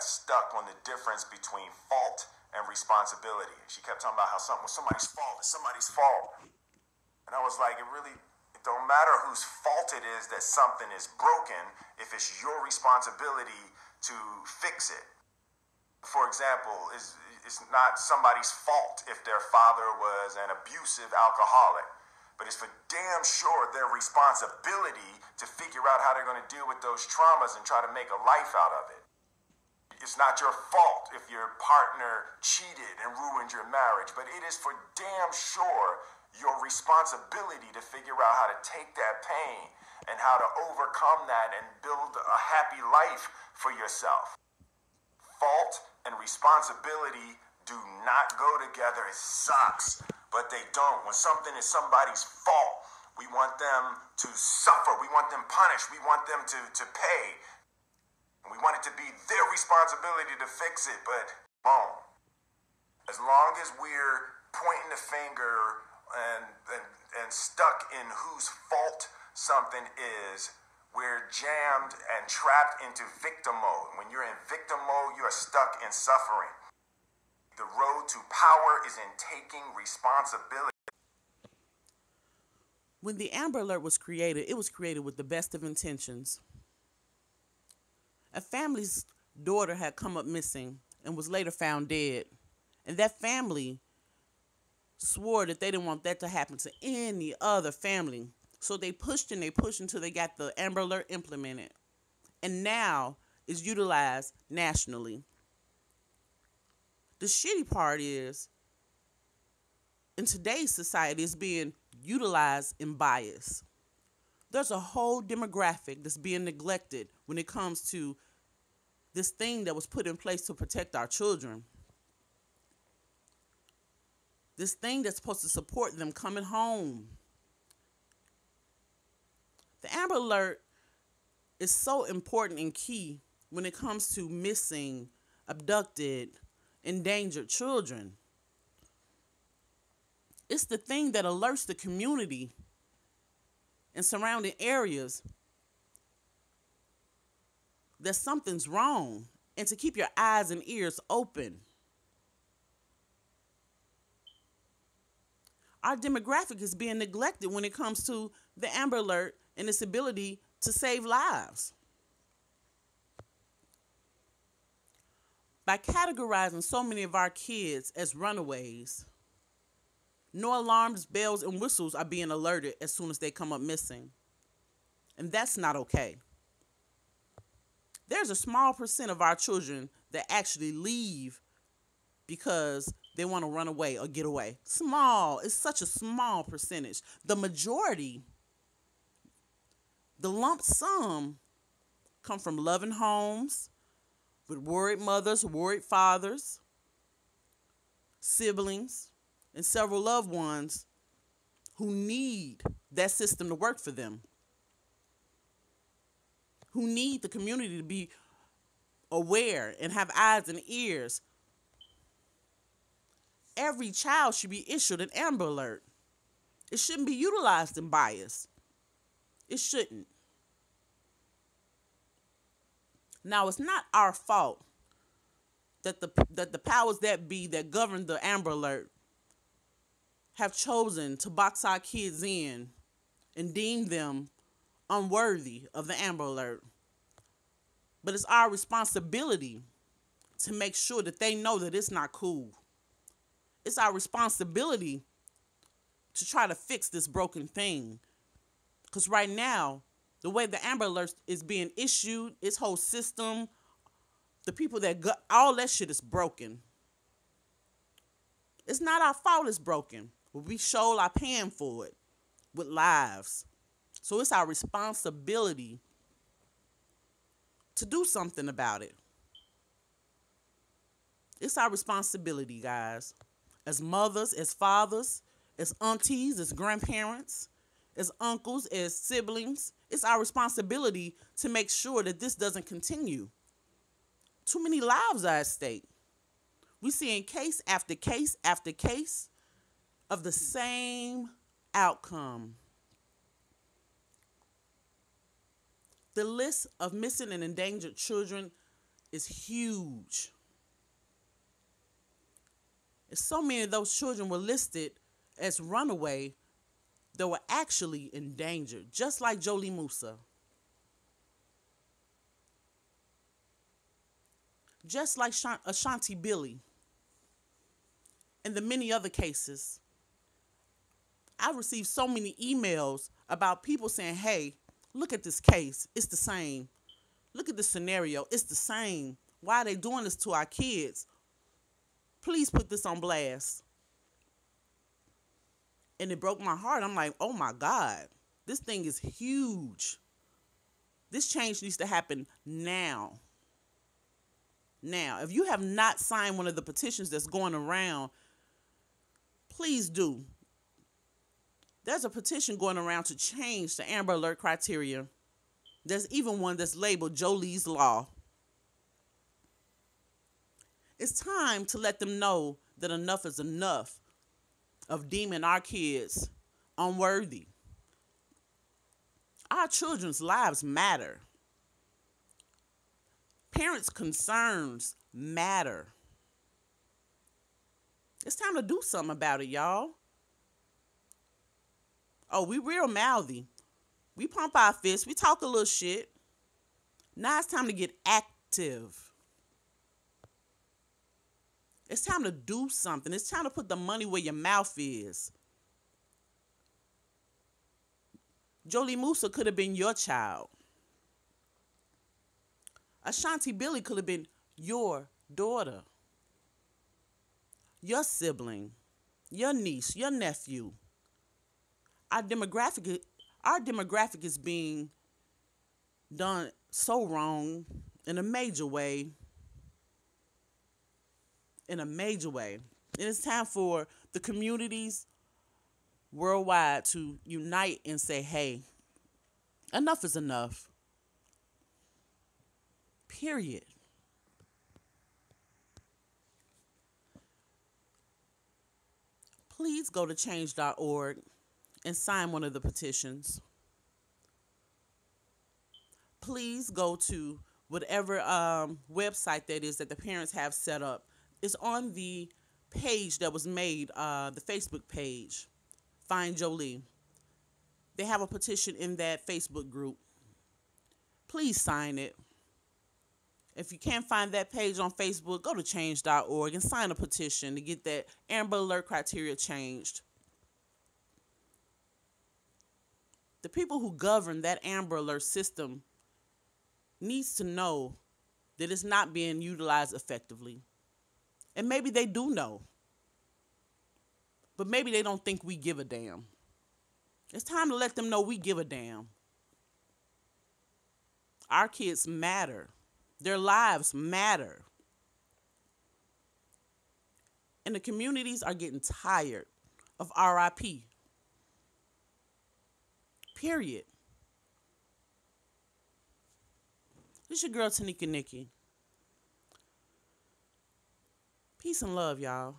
stuck on the difference between fault and responsibility. She kept talking about how something was somebody's fault. It's somebody's fault. And I was like, it don't matter whose fault it is that something is broken if it's your responsibility to fix it. For example, it's not somebody's fault if their father was an abusive alcoholic, but it's for damn sure their responsibility to figure out how they're going to deal with those traumas and try to make a life out of it. It's not your fault if your partner cheated and ruined your marriage, but it is for damn sure your responsibility to figure out how to take that pain and how to overcome that and build a happy life for yourself. Fault and responsibility do not go together. It sucks, but they don't. When something is somebody's fault, we want them to suffer. We want them punished. We want them to pay. And we want it to be their responsibility to fix it, but boom. As long as we're pointing the finger and stuck in whose fault something is, we're jammed and trapped into victim mode. When you're in victim mode, you are stuck in suffering. The road to power is in taking responsibility. When the Amber Alert was created, it was created with the best of intentions. A family's daughter had come up missing and was later found dead. And that family swore that they didn't want that to happen to any other family. So they pushed and they pushed until they got the Amber Alert implemented. And now it's utilized nationally. The shitty part is, in today's society, it's being utilized in bias. There's a whole demographic that's being neglected when it comes to this thing that was put in place to protect our children. This thing that's supposed to support them coming home. The Amber Alert is so important and key when it comes to missing, abducted, endangered children. It's the thing that alerts the community and surrounding areas that something's wrong and to keep your eyes and ears open. Our demographic is being neglected when it comes to the Amber Alert and its ability to save lives. By categorizing so many of our kids as runaways, no alarms, bells, and whistles are being alerted as soon as they come up missing. And that's not okay. There's a small percent of our children that actually leave because they want to run away or get away. Small. It's such a small percentage. The majority, the lump sum, come from loving homes with worried mothers, worried fathers, siblings, and several loved ones who need that system to work for them, who need the community to be aware and have eyes and ears. Every child should be issued an Amber Alert. It shouldn't be utilized in bias. It shouldn't. Now, it's not our fault that the powers that be that govern the Amber Alert have chosen to box our kids in and deem them unworthy of the Amber Alert. But it's our responsibility to make sure that they know that it's not cool. It's our responsibility to try to fix this broken thing. Because right now, the way the Amber Alert is being issued, its whole system, the people that got all that shit is broken. It's not our fault it's broken. But we sure are paying for it with lives. So it's our responsibility to do something about it. It's our responsibility, guys. As mothers, as fathers, as aunties, as grandparents, as uncles, as siblings. It's our responsibility to make sure that this doesn't continue. Too many lives are at stake. We're seeing case after case after case of the same outcome. The list of missing and endangered children is huge. And so many of those children were listed as runaway that were actually endangered, just like Jholie Moussa. Just like Ashanti Billy and the many other cases. I received so many emails about people saying, hey, look at this case. It's the same. Look at the scenario. It's the same. Why are they doing this to our kids? Please put this on blast. And it broke my heart. I'm like, oh my God, this thing is huge. This change needs to happen now. Now, if you have not signed one of the petitions that's going around, please do. There's a petition going around to change the Amber Alert criteria. There's even one that's labeled Jolie's Law. It's time to let them know that enough is enough of deeming our kids unworthy. Our children's lives matter. Parents' concerns matter. It's time to do something about it, y'all. Oh, we real mouthy. We pump our fists. We talk a little shit. Now it's time to get active. It's time to do something. It's time to put the money where your mouth is. Jholie Moussa could have been your child. Ashanti Billy could have been your daughter, your sibling, your niece, your nephew. Our demographic is being done so wrong in a major way. In a major way. And it's time for the communities worldwide to unite and say, hey, enough is enough. Period. Please go to change.org and sign one of the petitions. Please go to whatever website that is that the parents have set up. It's on the page that was made, the Facebook page, Find Jholie. They have a petition in that Facebook group. Please sign it. If you can't find that page on Facebook, go to change.org and sign a petition to get that Amber Alert criteria changed. The people who govern that Amber Alert system needs to know that it's not being utilized effectively. And maybe they do know. But maybe they don't think we give a damn. It's time to let them know we give a damn. Our kids matter. Their lives matter. And the communities are getting tired of RIP. Period. This your girl, Tanika Nikki. Peace and love, y'all.